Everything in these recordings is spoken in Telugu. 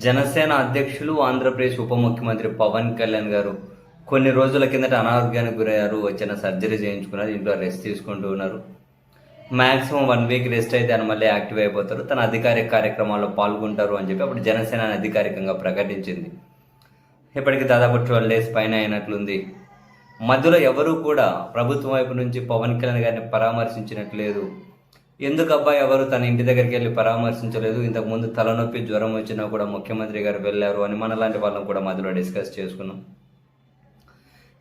జనసేన అధ్యక్షులు ఆంధ్రప్రదేశ్ ఉప ముఖ్యమంత్రి పవన్ కళ్యాణ్ గారు కొన్ని రోజుల కిందట అనారోగ్యానికి గురయ్యారు. వచ్చిన సర్జరీ చేయించుకున్నారు. ఇంట్లో రెస్ట్ తీసుకుంటూ ఉన్నారు. మ్యాక్సిమం 1 వీక్ రెస్ట్ అయితే ఆయన మళ్ళీ యాక్టివ్ అయిపోతారు. తన అధికారిక కార్యక్రమాల్లో పాల్గొంటారు అని చెప్పి అప్పుడు జనసేన అధికారికంగా ప్రకటించింది. ఇప్పటికి దాదాపు 12 డేస్ పైన అయినట్లుంది. మధ్యలో ఎవరూ కూడా ప్రభుత్వం వైపు నుంచి పవన్ కళ్యాణ్ గారిని పరామర్శించినట్లేదు. ఎందుకు అబ్బాయి ఎవరు తన ఇంటి దగ్గరికి వెళ్ళి పరామర్శించలేదు, ఇంతకుముందు తలనొప్పి జ్వరం వచ్చినా కూడా ముఖ్యమంత్రి గారు వెళ్ళారు అని మనలాంటి వాళ్ళం కూడా మధ్యలో డిస్కస్ చేసుకున్నాం.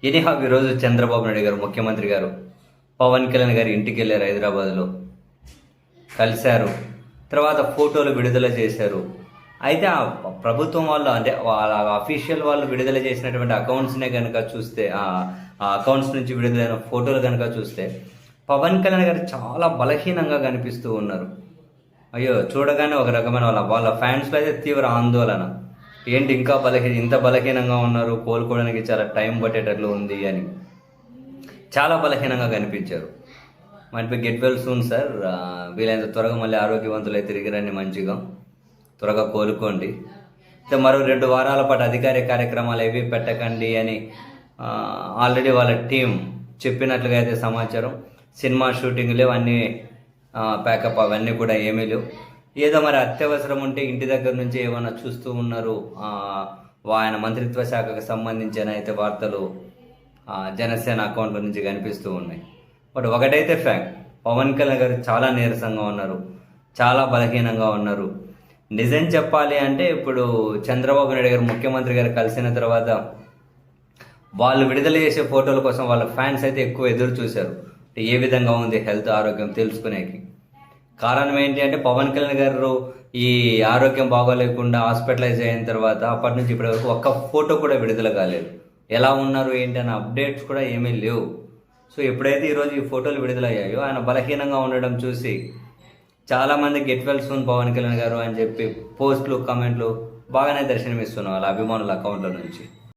ఎనీహా ఈరోజు చంద్రబాబు నాయుడు గారు ముఖ్యమంత్రి గారు పవన్ కళ్యాణ్ గారి ఇంటికి వెళ్ళారు. హైదరాబాద్లో కలిశారు. తర్వాత ఫోటోలు విడుదల చేశారు. అయితే ఆ ప్రభుత్వం వాళ్ళు అంటే వాళ్ళ అఫీషియల్ వాళ్ళు విడుదల చేసినటువంటి అకౌంట్స్నే కనుక చూస్తే, ఆ అకౌంట్స్ నుంచి విడుదలైన ఫోటోలు కనుక చూస్తే పవన్ కళ్యాణ్ గారు చాలా బలహీనంగా కనిపిస్తూ ఉన్నారు. అయ్యో చూడగానే ఒక రకమైన వాళ్ళ ఫ్యాన్స్లో అయితే తీవ్ర ఆందోళన. ఏంటి ఇంకా ఇంత బలహీనంగా ఉన్నారు, కోలుకోవడానికి చాలా టైం పట్టేటట్లు ఉంది అని చాలా బలహీనంగా కనిపించారు. మరి గెట్ వెల్ సూన్ సార్, వీలైనంత త్వరగా మళ్ళీ ఆరోగ్యవంతులై తిరిగి రండి, మంచిగా త్వరగా కోలుకోండి. మరో 2 వారాల పాటు అధికారిక కార్యక్రమాలు ఏవి పెట్టకండి అని ఆల్రెడీ వాళ్ళ టీం చెప్పినట్లుగా అయితే సమాచారం. సినిమా షూటింగ్ లేవు, అన్నీ ప్యాకప్, అవన్నీ కూడా ఏమీ లేవు. ఏదో మరి అత్యవసరం ఉంటే ఇంటి దగ్గర నుంచి ఏమైనా చూస్తూ ఉన్నారు. ఆయన మంత్రిత్వ శాఖకు సంబంధించిన అయితే వార్తలు జనసేన అకౌంట్ల నుంచి కనిపిస్తూ ఉన్నాయి. బట్ ఒకటైతే ఫ్యాక్ట్, పవన్ కళ్యాణ్ గారు చాలా నీరసంగా ఉన్నారు, చాలా బలహీనంగా ఉన్నారు. నిజం చెప్పాలి అంటే ఇప్పుడు చంద్రబాబు నాయుడు గారు ముఖ్యమంత్రి గారు కలిసిన తర్వాత వాళ్ళు విడుదల చేసే ఫోటోల కోసం వాళ్ళ ఫ్యాన్స్ అయితే ఎక్కువ ఎదురు చూశారు. ఏ విధంగా ఉంది హెల్త్, ఆరోగ్యం తెలుసుకునేకి. కారణం ఏంటి అంటే పవన్ కళ్యాణ్ గారు ఈ ఆరోగ్యం బాగోలేకుండా హాస్పిటలైజ్ అయిన తర్వాత అప్పటి నుంచి ఇప్పటి వరకు ఒక్క ఫోటో కూడా విడుదల కాలేదు. ఎలా ఉన్నారు ఏంటి అనే అప్డేట్స్ కూడా ఏమీ లేవు. సో ఎప్పుడైతే ఈరోజు ఈ ఫోటోలు విడుదలయ్యాయో ఆయన బలహీనంగా ఉండడం చూసి చాలామంది get well soon Pawan Kalyan గారు అని చెప్పి పోస్టులు, కామెంట్లు బాగానే దర్శనమిస్తున్నారు వాళ్ళ అభిమానుల అకౌంట్ల నుంచి.